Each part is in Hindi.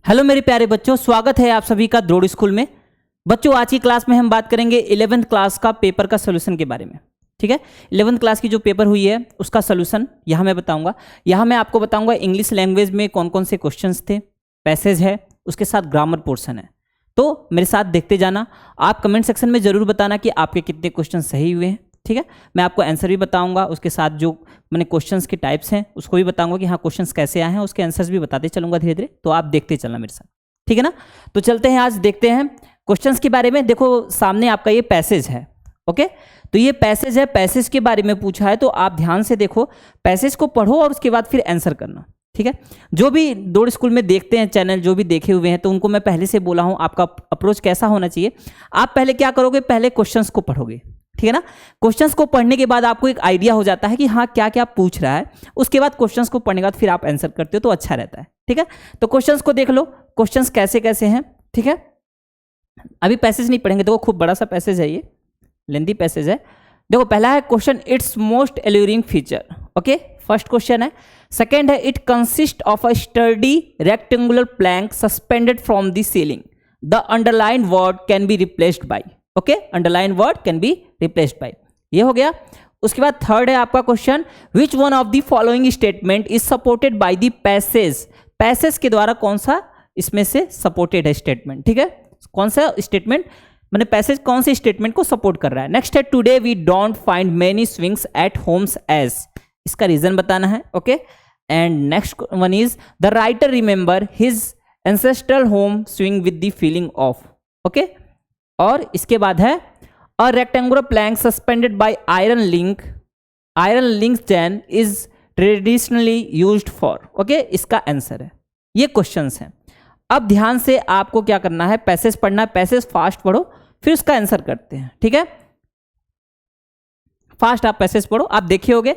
हेलो मेरे प्यारे बच्चों, स्वागत है आप सभी का द्रोड़ स्कूल में। बच्चों, आज की क्लास में हम बात करेंगे 11th क्लास का पेपर का सोल्यूशन के बारे में। ठीक है, 11th क्लास की जो पेपर हुई है उसका सोल्यूशन यहाँ मैं बताऊंगा। यहाँ मैं आपको बताऊंगा इंग्लिश लैंग्वेज में कौन कौन से क्वेश्चंस थे, पैसेज है, उसके साथ ग्रामर पोर्शन है। तो मेरे साथ देखते जाना। आप कमेंट सेक्शन में जरूर बताना कि आपके कितने क्वेश्चन सही हुए हैं। ठीक है, मैं आपको आंसर भी बताऊंगा, उसके साथ जो मैंने क्वेश्चंस के टाइप्स हैं उसको भी बताऊंगा कि हाँ क्वेश्चंस कैसे आए हैं, उसके आंसर्स भी बताते चलूंगा धीरे धीरे। तो आप देखते चलना मेरे साथ, ठीक है ना। तो चलते हैं, आज देखते हैं क्वेश्चंस के बारे में। देखो सामने आपका ये पैसेज है, ओके। तो ये पैसेज है, पैसेज के बारे में पूछा है तो आप ध्यान से देखो, पैसेज को पढ़ो और उसके बाद फिर आंसर करना। ठीक है, जो भी दौड़ स्कूल में देखते हैं चैनल, जो भी देखे हुए हैं, तो उनको मैं पहले से बोला हूं आपका अप्रोच कैसा होना चाहिए। आप पहले क्या करोगे, पहले क्वेश्चंस को पढ़ोगे, ठीक है ना। क्वेश्चंस को पढ़ने के बाद आपको एक आइडिया हो जाता है कि हाँ क्या क्या पूछ रहा है। उसके बाद क्वेश्चंस को पढ़ने के बाद फिर आप आंसर करते हो तो अच्छा रहता है। ठीक है, तो क्वेश्चंस को देख लो, क्वेश्चंस कैसे कैसे हैं। ठीक है, अभी पैसेज नहीं पढ़ेंगे, देखो खूब बड़ा सा पैसेज है, ये लेंथी पैसेज है। देखो पहला है question, it's most alluring feature. Okay, first question है। सेकेंड है, it consist of a sturdy rectangular plank suspended from the ceiling, the underline word can be replaced by. Okay, underline word can be replaced by, ये हो गया। उसके बाद थर्ड है आपका question, which one of the following statement is supported by the passage. Passage के द्वारा कौन सा इसमें से सपोर्टेड है स्टेटमेंट। ठीक है, कौन सा स्टेटमेंट, मैंने पैसेज कौन से स्टेटमेंट को सपोर्ट कर रहा है। नेक्स्ट है, today we don't find many swings at homes as, इसका रीजन बताना है। Okay, and next one is, the writer remember his ancestral home swing with the feeling of. Okay, और इसके बाद है, a rectangular plank suspended by iron link chain is traditionally used for. Okay, इसका आंसर है। ये क्वेश्चंस हैं। अब ध्यान से आपको क्या करना है, पैसेज पढ़ना है, पैसेज फास्ट पढ़ो फिर उसका आंसर करते हैं। ठीक है, फास्ट आप पैसेज पढ़ो, आप देखे होगे।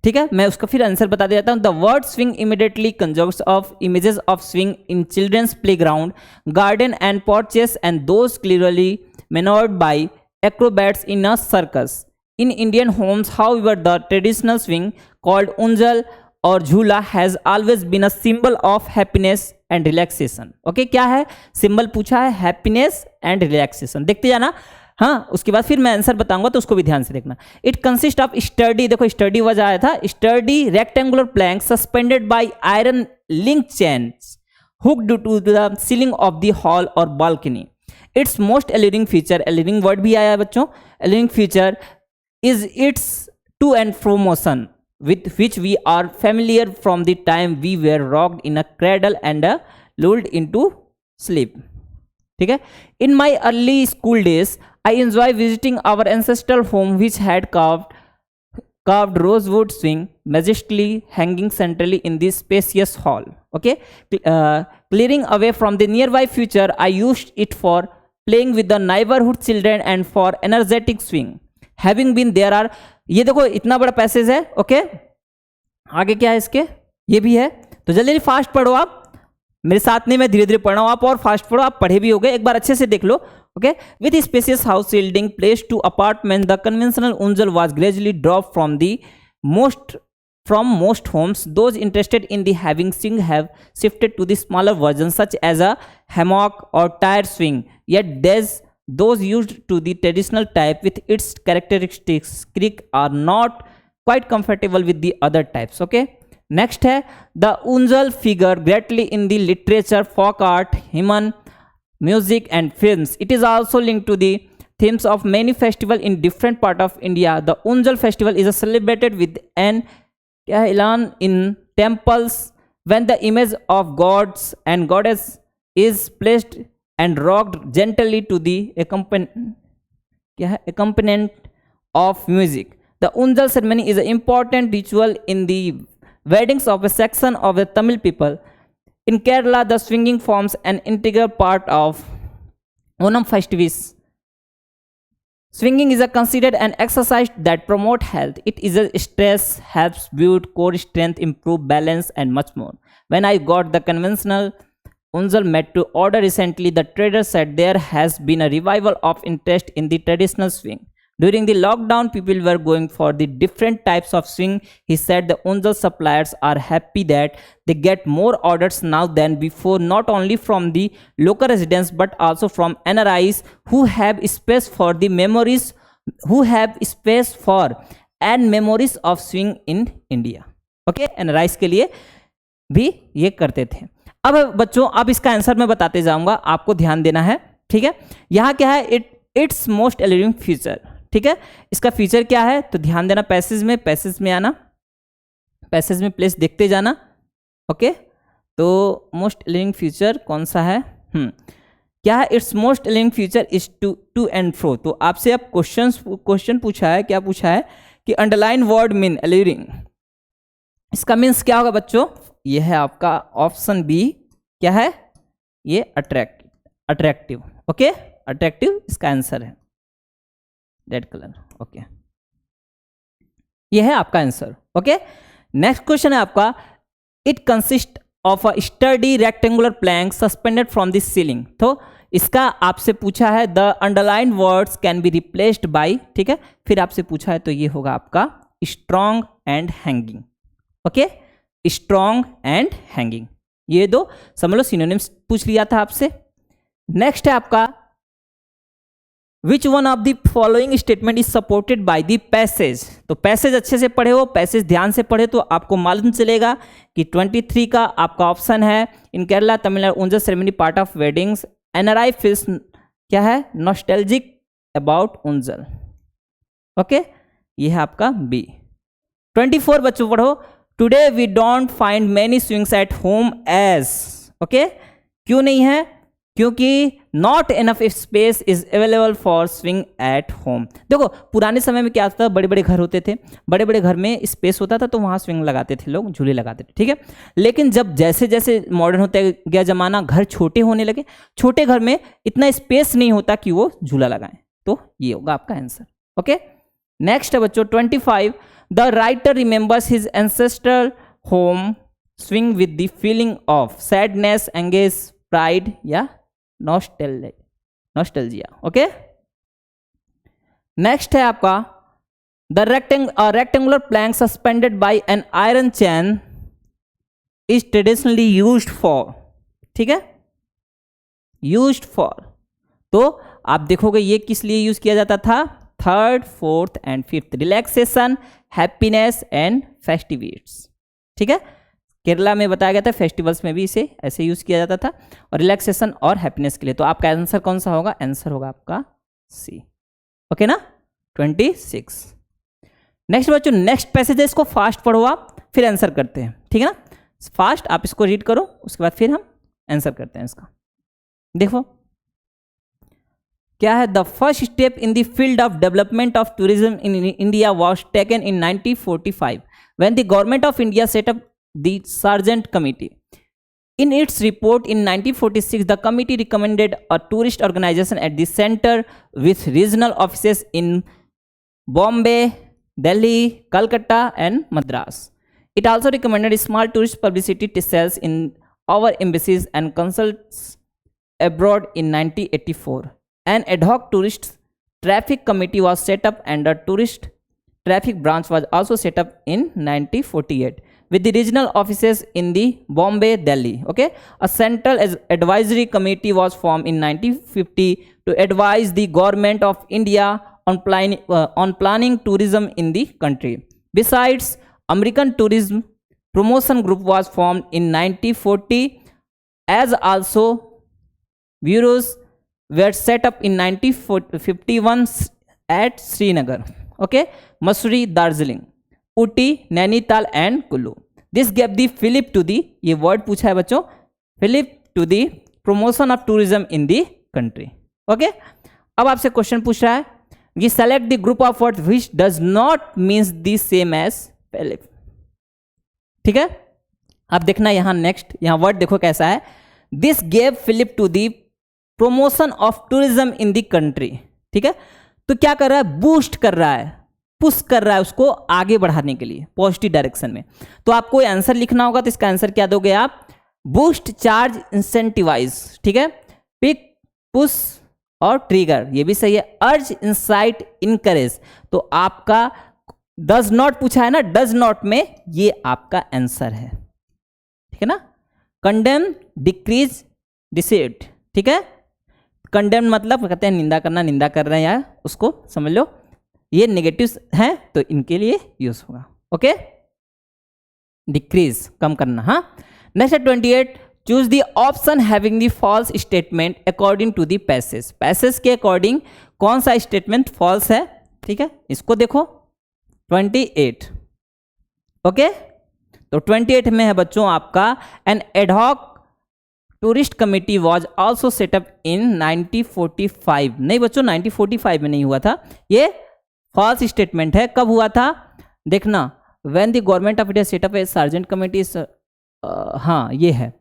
ठीक है, मैं उसका फिर आंसर बता देता हूं। The word swing immediately conjures of images of swing in children's playground, garden and porches and those clearly maneuvered by acrobats in a circus. In Indian homes, however, the traditional swing called unjal और झूला has always been a symbol of happiness and relaxation. Okay, क्या है सिंबल पूछा है, हैप्पीनेस एंड रिलैक्सेशन। देखते जाना, हाँ उसके बाद फिर मैं आंसर बताऊंगा तो उसको भी ध्यान से देखना। इट कंसिस्ट ऑफ स्टर्डी, देखो स्टर्डी वर्ड आया था, sturdy rectangular plank suspended by iron link chains hooked to the ceiling of the hall और balcony. Its most alluring feature, alluring word भी आया है बच्चों, alluring feature is its to and fro motion with which we are familiar from the time we were rocked in a cradle and lulled into sleep. ठीक है, in my early school days I enjoy visiting our ancestral home which had carved rosewood swing majestically hanging centrally in this spacious hall. Okay, clearing away from the nearby future, I used it for playing with the neighborhood children and for energetic swing. Having been there are, ये देखो इतना बड़ा पैसेज है। ओके, आगे क्या है इसके, ये भी है। तो जल्दी जल्दी फास्ट पढ़ो, आप मेरे साथ नहीं, मैं धीरे धीरे पढ़ रहा हूं, आप और फास्ट पढ़ो, आप पढ़े भी हो गए, एक बार अच्छे से देख लो। Okay, with spacious house building place to apartment, the conventional unjal was gradually dropped from most homes. Those interested in the having swing have shifted to the smaller versions such as a hammock or tire swing. Yet those used to the traditional type with its characteristics creak are not quite comfortable with the other types. Okay, next है, the unjal figure greatly in the literature, folk art, human music and films. It is also linked to the themes of many festivals in different part of India. The unjal festival is celebrated with an elan in temples when the image of gods and goddess is placed and rocked gently to the accompaniment of music. The unjal ceremony is an important ritual in the weddings of a section of the Tamil people. In Kerala, the swinging forms an integral part of Onam festivities. Swinging is considered an exercise that promotes health. It is a stress, helps build core strength, improve balance and much more. When I got the conventional unjal met to order recently, the trader said there has been a revival of interest in the traditional swing. During the lockdown, people were going for the different types of swing. He said the Unzal suppliers are happy that they get more orders now than before, not only from the local residents but also from NRIs who have space for the memories, who have space for and memories of swing in India. Okay, NRIs के लिए भी ये करते थे. अब बच्चों, अब इसका आंसर मैं बताते जाऊंगा, आपको ध्यान देना है. ठीक है, यहाँ क्या है, इट्स मोस्ट एलिविंग फीचर. ठीक है, इसका फीचर क्या है तो ध्यान देना. पैसेज में आना, पैसेज में प्लेस देखते जाना. ओके, तो मोस्ट एलिविंग फीचर कौन सा है? क्या है? Its most alluring feature is to and fro. तो आपसे अब क्वेश्चन पूछा है, क्या पूछा है कि अंडरलाइन वर्ड मीन एलिविंग. इसका मीन्स क्या होगा बच्चों? ये है आपका ऑप्शन बी. क्या है ये? अट्रैक्टिव. ओके, अट्रैक्टिव इसका आंसर है. Red colour. ओके, ये है आपका आंसर. ओके, नेक्स्ट क्वेश्चन है आपका. It consist of a study rectangular plank suspended from the ceiling. तो इसका आपसे पूछा है the underline words can be replaced by. ठीक है, फिर आपसे पूछा है तो ये होगा आपका strong and hanging. Okay, strong and hanging, ये दो समझ लो सिनोनिम्स पूछ लिया था आपसे. नेक्स्ट है आपका विच one of the following statement is supported by the passage. तो पैसेज अच्छे से पढ़े हो, पैसेज ध्यान से पढ़े तो आपको मालूम चलेगा कि 23 का आपका ऑप्शन है. In Kerala Tamil Nadu unjal ceremony part of weddings. NRI feels क्या है? Nostalgic about उंजल. ओके, ये है आपका बी. 24 बच्चों पढ़ो. Today we don't find many swings at home as. Okay, क्यों नहीं है? क्योंकि not enough space is available for swing at home. देखो पुराने समय में क्या होता था, बड़े बड़े घर होते थे, बड़े बड़े घर में स्पेस होता था तो वहाँ स्विंग लगाते थे लोग, झूले लगाते थे. ठीक है, लेकिन जब जैसे जैसे मॉडर्न होते गया जमाना, घर छोटे होने लगे, छोटे घर में इतना स्पेस नहीं होता कि वो झूला लगाएं. तो ये होगा आपका आंसर. ओके, नेक्स्ट है बच्चों 25. The writer remembers his ancestral home swing with the feeling of sadness, engage, pride या नॉस्टैल्जिया. ओके, नेक्स्ट है आपका the rectangular plank suspended by an iron chain is traditionally used for. ठीक है, यूज्ड फॉर. तो आप देखोगे ये किस लिए यूज किया जाता था? 3rd, 4th and 5th, relaxation, happiness and festivities. ठीक है, केरला में बताया गया था, फेस्टिवल्स में भी इसे ऐसे यूज किया जाता था, और रिलैक्सेशन और हैप्पीनेस के लिए. तो आपका आंसर कौन सा होगा? आंसर होगा आपका सी. ओके ना, 26. नेक्स्ट बच्चों, नेक्स्ट पैसेज है, इसको फास्ट पढ़ो आप, फिर आंसर करते हैं. ठीक है ना, फास्ट आप इसको रीड करो, उसके बाद फिर हम आंसर करते हैं इसका. देखो क्या है? The first step in the field of development of tourism in India was taken in 1945 when the government of India set up the Sargent Committee. In its report in 1946, the committee recommended a tourist organization at the center with regional offices in Bombay, Delhi, Calcutta and Madras. It also recommended small tourist publicity cells in our embassies and consuls abroad in 1984. An ad hoc tourist traffic committee was set up and a tourist traffic branch was also set up in 1948 with the regional offices in the Bombay, Delhi. Okay, a central advisory committee was formed in 1950 to advise the government of India on planning tourism in the country. Besides, American Tourism Promotion Group was formed in 1940, as also bureaus were set up in 1951 at Srinagar. Okay, Mussoorie, Darjeeling, Ooty, Nainital and Kullu. This gave the fillip to the, ये word पूछा है बच्चों, fillip to the promotion of tourism in the country. Okay, अब आपसे क्वेश्चन पूछ रहा है कि select the group of words which does not means the same as fillip. ठीक है, अब देखना यहाँ नेक्स्ट, यहाँ वर्ड देखो कैसा है. This gave fillip to the promotion of tourism in the country. ठीक है, तो क्या कर रहा है? बूस्ट कर रहा है, पुश कर रहा है उसको आगे बढ़ाने के लिए पॉजिटिव डायरेक्शन में. तो आपको आंसर लिखना होगा, तो इसका आंसर क्या दोगे आप? Boost, charge, incentivize. ठीक है, पिक, पुश और ट्रिगर, ये भी सही है। अर्ज, इंसाइट, इनकरेज, तो आपका डज नॉट पूछा है ना, डज नॉट में ये आपका आंसर है, ठीक है ना। कंडेम, डिक्रीज, डिसेड, ठीक है। कंडेम मतलब कहते हैं निंदा करना, निंदा कर रहे हैं यार, उसको समझ लो। ये नेगेटिव है तो इनके लिए यूज होगा, ओके। डिक्रीज, कम करना, हाँ। नेक्स्ट है 28, choose the option having the false statement according to the passage. Passage के अकॉर्डिंग कौन सा स्टेटमेंट फॉल्स है, ठीक है, इसको देखो 28, ओके। तो 28 में है बच्चों आपका an ad hoc tourist committee was also set up in 1945। नहीं बच्चों, 1945 में नहीं हुआ था, ये फॉल्स स्टेटमेंट है। कब हुआ था देखना, when the government of India set up a Sargent committee, हाँ ये है।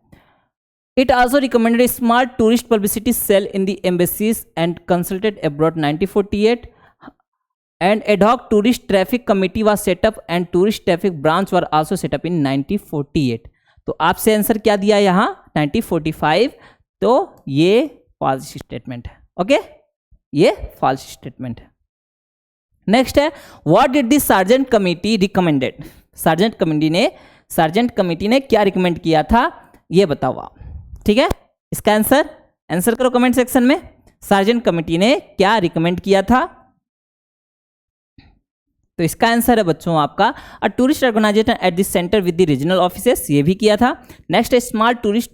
It also recommended a small tourist publicity cell in the embassies and consulates abroad 1948 and ad hoc tourist traffic committee was set up and tourist traffic branch were also set up in 1948। तो आपसे आंसर क्या दिया यहाँ 1945, तो ये फॉल्स स्टेटमेंट है, ओके, ये फॉल्स स्टेटमेंट है। नेक्स्ट है what did the sergeant committee recommended. Sergeant committee ने क्या रिकमेंड किया था ये बताओ आप, ठीक है। इसका आंसर करो कमेंट सेक्शन में। सार्जेंट कमेटी ने क्या रिकमेंड किया था, तो इसका आंसर है बच्चों आपका a tourist organisation at the centre with the regional offices, ये भी किया था। नेक्स्ट है small tourist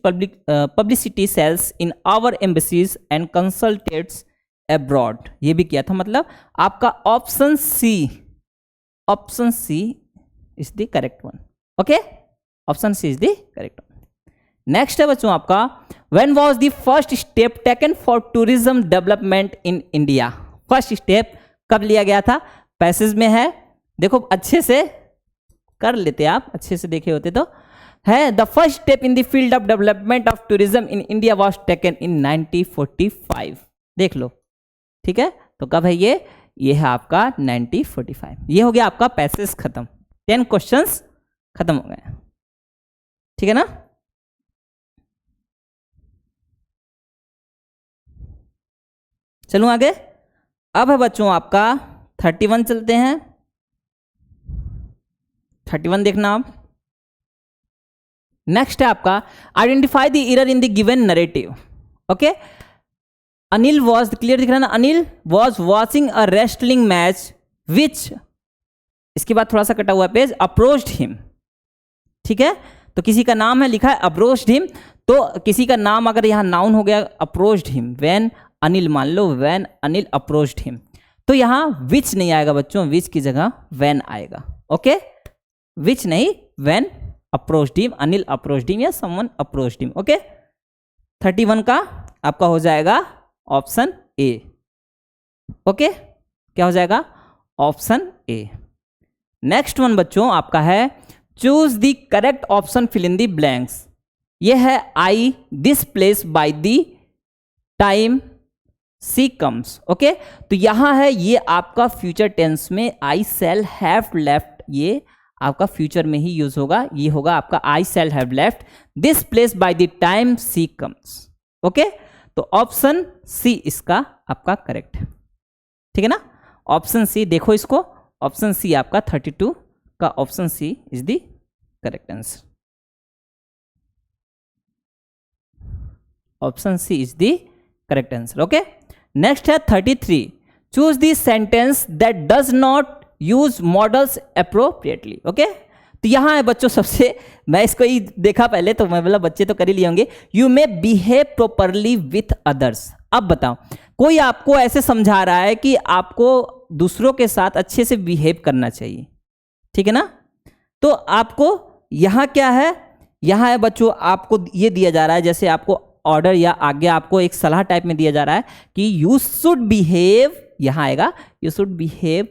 publicity cells in our embassies and consulates abroad, ये भी किया था। मतलब आपका option C is the correct one, okay, option C is the correct one. Next है बच्चों आपका when was the first step taken for tourism development in India. First step कब लिया गया था, पैसेज में है, देखो अच्छे से कर लेते आप, अच्छे से देखे होते तो है। The first step in the field of development of tourism in India was taken in 1945, देख लो, ठीक है। तो कब है ये है आपका 1945। ये हो गया आपका पैसेज खत्म, 10 क्वेश्चंस खत्म हो गए, ठीक है ना। चलूं आगे, अब है बच्चों आपका 31 चलते हैं। 31 देखना आप। नेक्स्ट है आपका identify the error in the given narrative, okay. Anil was, clear दिख रहा है ना, Anil was watching a wrestling match which, इसके बाद थोड़ा सा कटा हुआ पेज, अप्रोच्ड हिम, ठीक है। तो किसी का नाम है लिखा है अप्रोच्ड हिम, तो किसी का नाम अगर यहां नाउन हो गया अप्रोच्ड हिम, व्हेन अनिल मान लो, व्हेन अनिल अप्रोच्ड हिम, तो यहां विच नहीं आएगा बच्चों, विच की जगह व्हेन आएगा, ओके। विच नहीं, when approached him, Anil approached him या समवन अप्रोच्ड हिम, ओके। 31 का आपका हो जाएगा ऑप्शन ए, ओके, क्या हो जाएगा ऑप्शन ए। नेक्स्ट वन बच्चों आपका है choose the correct option, fill in the blanks. ये है I this place by the time she comes, okay. तो यहां है ये आपका फ्यूचर टेंस में आई शैल हैव लेफ्ट, ये आपका फ्यूचर में ही यूज होगा, ये होगा आपका I shall have left this place by the time she comes, okay. तो ऑप्शन सी इसका आपका करेक्ट है, ठीक है ना। ऑप्शन सी देखो इसको, ऑप्शन सी आपका 32 का option C is the correct answer, option C is the correct answer, okay. Next है 33, choose the sentence that does not use modals appropriately, okay. तो यहां है बच्चों सबसे, मैं इसको ही देखा पहले तो मैं बोला बच्चे तो कर ही लिए होंगे, you may behave properly with others. अब बताओ, कोई आपको ऐसे समझा रहा है कि आपको दूसरों के साथ अच्छे से बिहेव करना चाहिए, ठीक है ना। तो आपको यहां क्या है, यहां है बच्चों आपको ये दिया जा रहा है, जैसे आपको ऑर्डर या आगे आपको एक सलाह टाइप में दिया जा रहा है कि यू शुड बिहेव, यहां आएगा you should behave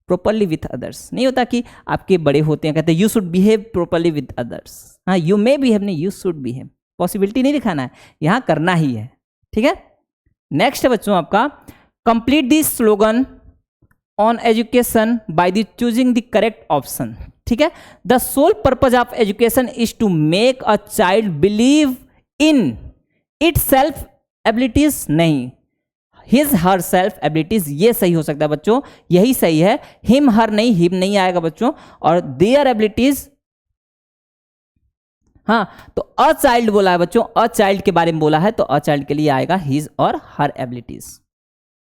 properly with others. नहीं होता कि आपके बड़े होते हैं कहते हैं you should behave properly with others, हाँ यू मे बिहेव नहीं, यू शुड बिहेव, पॉसिबिलिटी नहीं दिखाना है, यहां करना ही है, ठीक है। नेक्स्ट है बच्चों आपका complete this slogan on education by the choosing the correct option, ठीक है। The sole purpose of education is to make a child believe in itself abilities, नहीं, हिज हर सेल्फ एबिलिटीज, ये सही हो सकता है बच्चों, यही सही है, हिम हर नहीं, हिम नहीं आएगा बच्चों, और देयर एबिलिटीज, हाँ तो अ चाइल्ड बोला है बच्चों, अ चाइल्ड के बारे में बोला है तो अ चाइल्ड के लिए आएगा हिज और हर एबिलिटीज।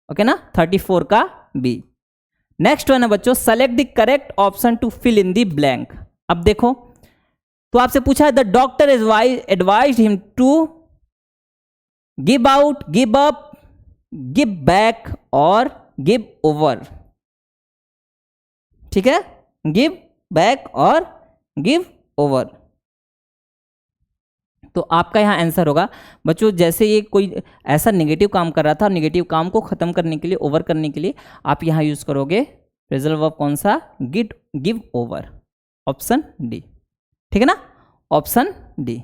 ओके ना, 34 का बी। नेक्स्ट वन है बच्चों, select the correct option to fill in the blank. अब देखो तो आपसे पूछा है the doctor advised him to give out, give up, give back और गिव ओवर। ठीक है, गिव बैक और गिव ओवर। तो आपका यहां आंसर होगा बच्चों, जैसे ये कोई ऐसा नेगेटिव काम कर रहा था, नेगेटिव काम को खत्म करने के लिए, ओवर करने के लिए आप यहां यूज करोगे फ्रेजल वर्ब कौन सा, गिव ओवर, ऑप्शन डी। ठीक है ना, ऑप्शन डी।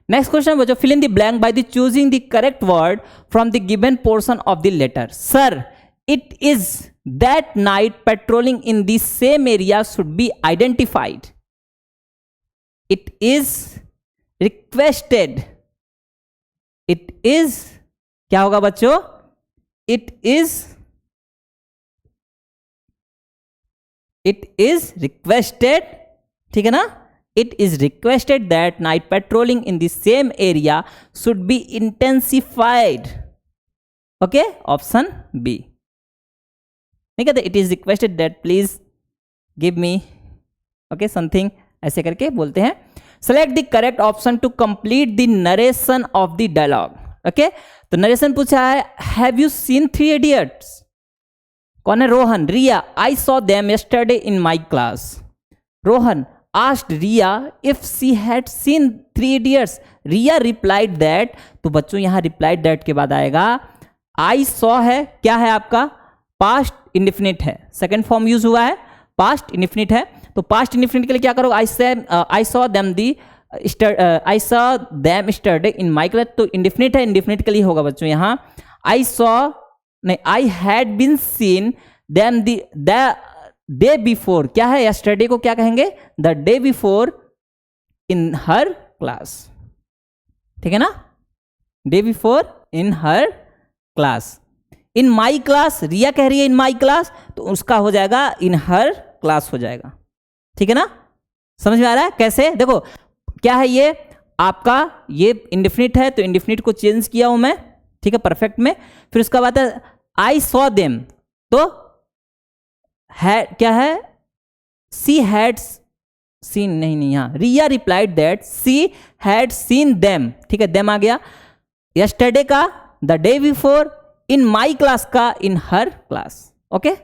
नेक्स्ट क्वेश्चन बच्चों, fill in the blank by the choosing the correct word from the given portion of the letter. Sir, it is that night patrolling in the same area should be identified. It is requested, it is क्या होगा बच्चों, इट इज रिक्वेस्टेड। ठीक है ना, it is requested that night patrolling in the same area should be intensified. Okay, option B. नहीं कहते it is requested that please give me okay something, ऐसे करके बोलते हैं। Select the correct option to complete the narration of the dialogue. Okay, तो नरेशन पूछा है, हैव यू सीन 3 इडियट्स? कौन है? Rohan. Riya, I saw them yesterday in my class. Rohan asked Riya if she had seen 3 idiots. Riya replied that, तो बच्चों यहां रिप्लाइड दैट के बाद आएगा आई सॉ है, क्या है आपका, पास्ट इंडेफिनिट है, सेकंड फॉर्म यूज हुआ है, पास्ट इंडेफिनिट है। तो पास्ट इंडेफिनिट के लिए क्या करोगे, I saw them yesterday in my class, तो इंडेफिनिट है, इंडेफिनिट के लिए होगा बच्चों यहां आई सॉ नहीं, I had been seen them the day before, क्या है, यस्टरडे को क्या कहेंगे, the day before in her class. ठीक है ना, day before in her class. In my class, Riya कह रही है इन माई क्लास, तो उसका हो जाएगा इन हर क्लास हो जाएगा। ठीक है ना, समझ में आ रहा है कैसे? देखो क्या है, ये आपका ये इंडेफिनिट है, तो इंडेफिनिट को चेंज किया हूं मैं, ठीक है, परफेक्ट में। फिर उसका बाद है आई सॉ देम, तो है क्या है, सी हैड सीन, नहीं यहां Riya replied that she had seen them. ठीक है, देम आ गया। यस्टरडे का the day before, in my class का in her class. Okay,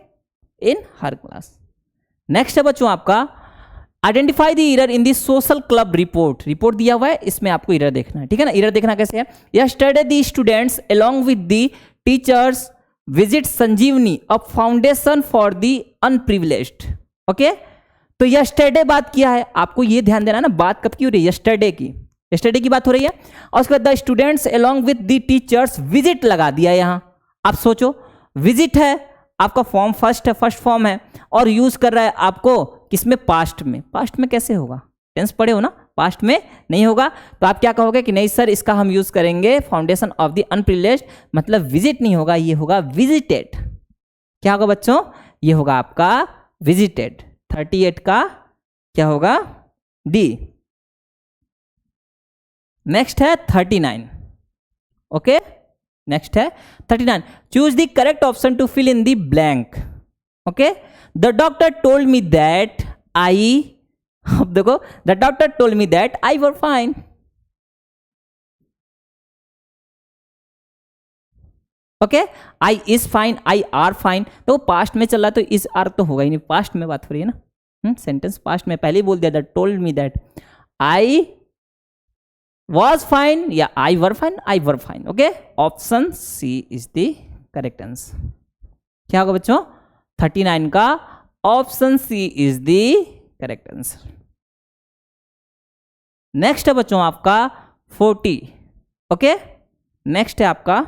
in her class. Next है बच्चों आपका, identify the error in the social club report. Report दिया हुआ है, इसमें आपको एरर देखना है। ठीक है ना, एरर देखना कैसे है, yesterday the students along with the teachers visit Sanjivani, a foundation for the unprivileged. Okay, तो यस्टरडे बात किया है, आपको ये ध्यान देना ना, बात कब की हो रही है, यस्टरडे की, यस्टरडे की बात हो रही है। और उसके बाद the students along with the teachers visit लगा दिया यहां। आप सोचो, विजिट है आपका फॉर्म फर्स्ट है, फर्स्ट फॉर्म है, और यूज कर रहा है आपको किसमें, पास्ट में। पास्ट में कैसे होगा, टेंस पढ़े हो ना, पास्ट में नहीं होगा। तो आप क्या कहोगे कि नहीं सर, इसका हम यूज करेंगे फाउंडेशन ऑफ द अनप्रिविलेज्ड, मतलब विजिट नहीं होगा, ये होगा विजिटेड। क्या होगा बच्चों, ये होगा आपका विजिटेड। 38 का क्या होगा, डी। नेक्स्ट है 39। ओके, नेक्स्ट है 39, choose the correct option to fill in the blank. Okay, the doctor told me that I, अब देखो, the doctor told me that I were fine. Okay, I is fine, I are fine, तो पास्ट में चल रहा तो इज आर तो होगा ही नहीं, पास्ट में बात हो रही है ना, सेंटेंस पास्ट में, पहले ही बोल दिया the told me that I was fine या I were fine, I were fine। Okay, option C is the correct answer. क्या होगा बच्चों, 39 का option C is the correct answer. Next है बच्चों आपका 40। ओके, नेक्स्ट है आपका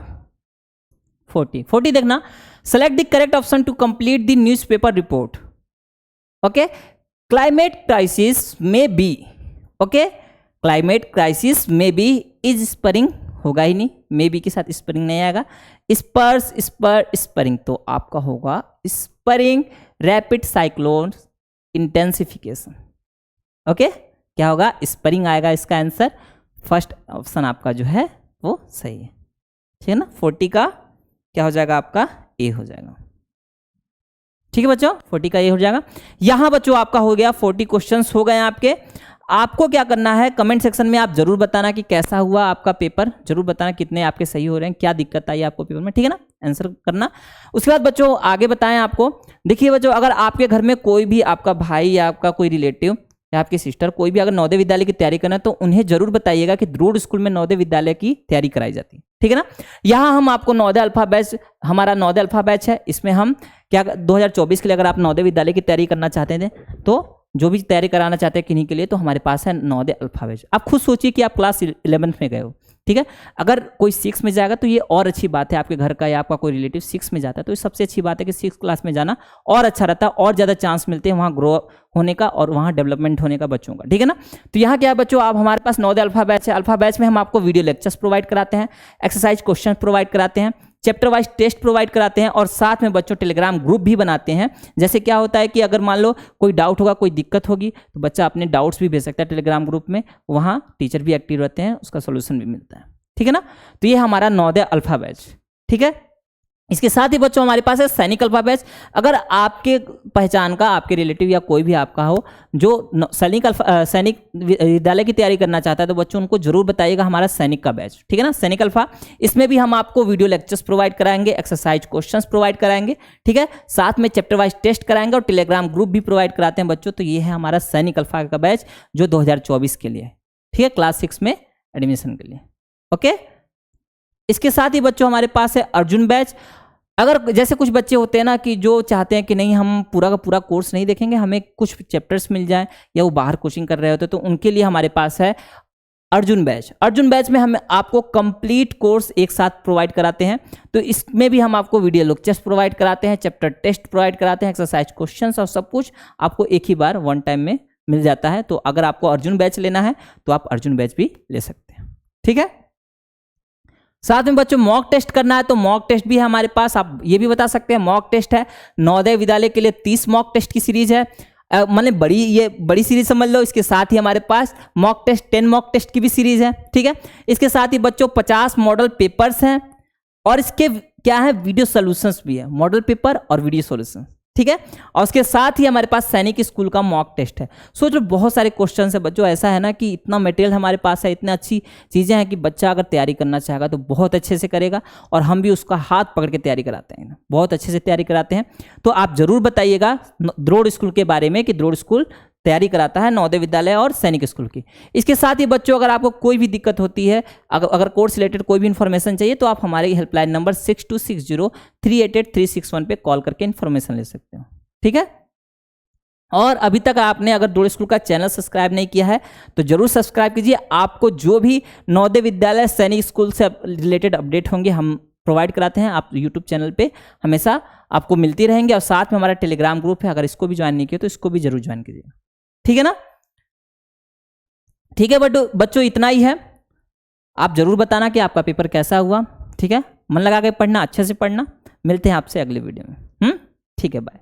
40 देखना, select the correct option to complete the newspaper report. Okay, climate crisis में बी, ओके, क्लाइमेट क्राइसिस में भी इज स्परिंग होगा ही नहीं, मे बी के साथ स्परिंग नहीं आएगा। स्पर्स, स्परिंग, तो आपका होगा spurring rapid cyclone intensification. Okay, क्या होगा? स्परिंग आएगा इसका आंसर। फर्स्ट ऑप्शन आपका जो है वो सही है, ठीक है ना। 40 का क्या हो जाएगा? आपका ए हो जाएगा। ठीक है बच्चों, 40 का ए हो जाएगा। यहां बच्चों आपका हो गया 40 क्वेश्चंस हो गए आपके। आपको क्या करना है, कमेंट सेक्शन में आप जरूर बताना कि कैसा हुआ आपका पेपर, जरूर बताना कितने आपके सही हो रहे हैं, क्या दिक्कत आई आपको पेपर में, ठीक है ना, आंसर करना। उसके बाद बच्चों आगे बताएं आपको। देखिए बच्चों, अगर आपके घर में कोई भी आपका भाई या आपका कोई रिलेटिव या आपकी सिस्टर कोई भी अगर नवोदय विद्यालय की तैयारी करना है तो उन्हें जरूर बताइएगा कि ध्रुव स्कूल में नवोदय विद्यालय की तैयारी कराई जाती है, ठीक है ना। यहाँ हम आपको नवोदय अल्फा बैच, हमारा नवोदय अल्फा बैच है, इसमें हम क्या 2024 के लिए अगर आप नवोदय विद्यालय की तैयारी करना चाहते थे तो जो भी तैयारी कराना चाहते हैं किन्हीं के लिए, तो हमारे पास है नवोदय अल्फा बैच। आप खुद सोचिए कि आप क्लास 11th में गए हो, ठीक है। अगर कोई 6 में जाएगा तो ये और अच्छी बात है, आपके घर का या आपका कोई रिलेटिव 6 में जाता है तो ये सबसे अच्छी बात है कि 6 क्लास में जाना और अच्छा रहता है, और ज़्यादा चांस मिलते हैं वहाँ ग्रो होने का और वहाँ डेवलपमेंट होने का बच्चों का, ठीक है ना। तो यहाँ क्या है बच्चों, आप हमारे पास नवोदय अल्फा बैच है। अल्फा बैच में हम आपको वीडियो लेक्चर्स प्रोवाइड कराते हैं, एक्सरसाइज क्वेश्चन प्रोवाइड कराते हैं, चैप्टर वाइज टेस्ट प्रोवाइड कराते हैं और साथ में बच्चों टेलीग्राम ग्रुप भी बनाते हैं। जैसे क्या होता है कि अगर मान लो कोई डाउट होगा, कोई दिक्कत होगी तो बच्चा अपने डाउट्स भी भेज सकता है टेलीग्राम ग्रुप में, वहाँ टीचर भी एक्टिव रहते हैं, उसका सोल्यूशन भी मिलता है, ठीक है ना। तो ये हमारा नवोदय अल्फा बैच, ठीक है। इसके साथ ही बच्चों हमारे पास है सैनिक अल्फा बैच। अगर आपके पहचान का, आपके रिलेटिव या कोई भी आपका हो जो सैनिक विद्यालय की तैयारी करना चाहता है तो बच्चों उनको जरूर बताइएगा हमारा सैनिक का बैच, ठीक है ना, सैनिक अल्फा। इसमें भी हम आपको वीडियो लेक्चर्स प्रोवाइड कराएंगे, एक्सरसाइज क्वेश्चंस प्रोवाइड कराएंगे, ठीक है, साथ में चैप्टर वाइज टेस्ट कराएंगे और टेलीग्राम ग्रुप भी प्रोवाइड कराते हैं बच्चों। तो ये है हमारा सैनिक अल्फा का बैच जो 2024 के लिए, ठीक है, क्लास 6 में एडमिशन के लिए। ओके, इसके साथ ही बच्चों हमारे पास है अर्जुन बैच। अगर जैसे कुछ बच्चे होते हैं ना कि जो चाहते हैं कि नहीं हम पूरा का पूरा कोर्स नहीं देखेंगे, हमें कुछ चैप्टर्स मिल जाए, या वो बाहर कोचिंग कर रहे होते तो उनके लिए हमारे पास है अर्जुन बैच। अर्जुन बैच में हम आपको कंप्लीट कोर्स एक साथ प्रोवाइड कराते हैं। तो इसमें भी हम आपको वीडियो लेक्चर्स प्रोवाइड कराते हैं, चैप्टर टेस्ट प्रोवाइड कराते हैं, एक्सरसाइज क्वेश्चंस और सब कुछ आपको एक ही बार वन टाइम में मिल जाता है। तो अगर आपको अर्जुन बैच लेना है तो आप अर्जुन बैच भी ले सकते हैं, ठीक है। साथ में बच्चों मॉक टेस्ट करना है तो मॉक टेस्ट भी है हमारे पास। आप ये भी बता सकते हैं मॉक टेस्ट है नवोदय विद्यालय के लिए 30 मॉक टेस्ट की सीरीज है, मतलब बड़ी सीरीज समझ लो। इसके साथ ही हमारे पास मॉक टेस्ट 10 मॉक टेस्ट की भी सीरीज है, ठीक है। इसके साथ ही बच्चों 50 मॉडल पेपर्स हैं और इसके क्या है वीडियो सॉल्यूशंस भी है, मॉडल पेपर और वीडियो सॉल्यूशन, ठीक है। और उसके साथ ही हमारे पास सैनिक स्कूल का मॉक टेस्ट है। सोच लो बहुत सारे क्वेश्चन है बच्चों, ऐसा है ना कि इतना मटेरियल हमारे पास है, इतनी अच्छी चीज़ें हैं कि बच्चा अगर तैयारी करना चाहेगा तो बहुत अच्छे से करेगा और हम भी उसका हाथ पकड़ के तैयारी कराते हैं, बहुत अच्छे से तैयारी कराते हैं। तो आप जरूर बताइएगा ध्रुव स्कूल के बारे में कि ध्रुव स्कूल तैयारी कराता है नवोदय विद्यालय और सैनिक स्कूल की। इसके साथ ही बच्चों अगर आपको कोई भी दिक्कत होती है, अगर कोर्स रिलेटेड कोई भी इन्फॉर्मेशन चाहिए तो आप हमारे हेल्पलाइन नंबर 6260388361 पे कॉल करके इन्फॉर्मेशन ले सकते हो, ठीक है। और अभी तक आपने अगर ध्रुव स्कूल का चैनल सब्सक्राइब नहीं किया है तो जरूर सब्सक्राइब कीजिए। आपको जो भी नवोदय विद्यालय सैनिक स्कूल से रिलेटेड अपडेट होंगे हम प्रोवाइड कराते हैं, आप यूट्यूब चैनल पे हमेशा आपको मिलती रहेंगे। और साथ में हमारा टेलीग्राम ग्रुप है, अगर इसको भी ज्वाइन नहीं किया तो इसको भी जरूर ज्वाइन कीजिएगा, ठीक है ना। ठीक है बच्चों इतना ही है। आप जरूर बताना कि आपका पेपर कैसा हुआ, ठीक है। मन लगा के पढ़ना, अच्छे से पढ़ना। मिलते हैं आपसे अगले वीडियो में। ठीक है, बाय।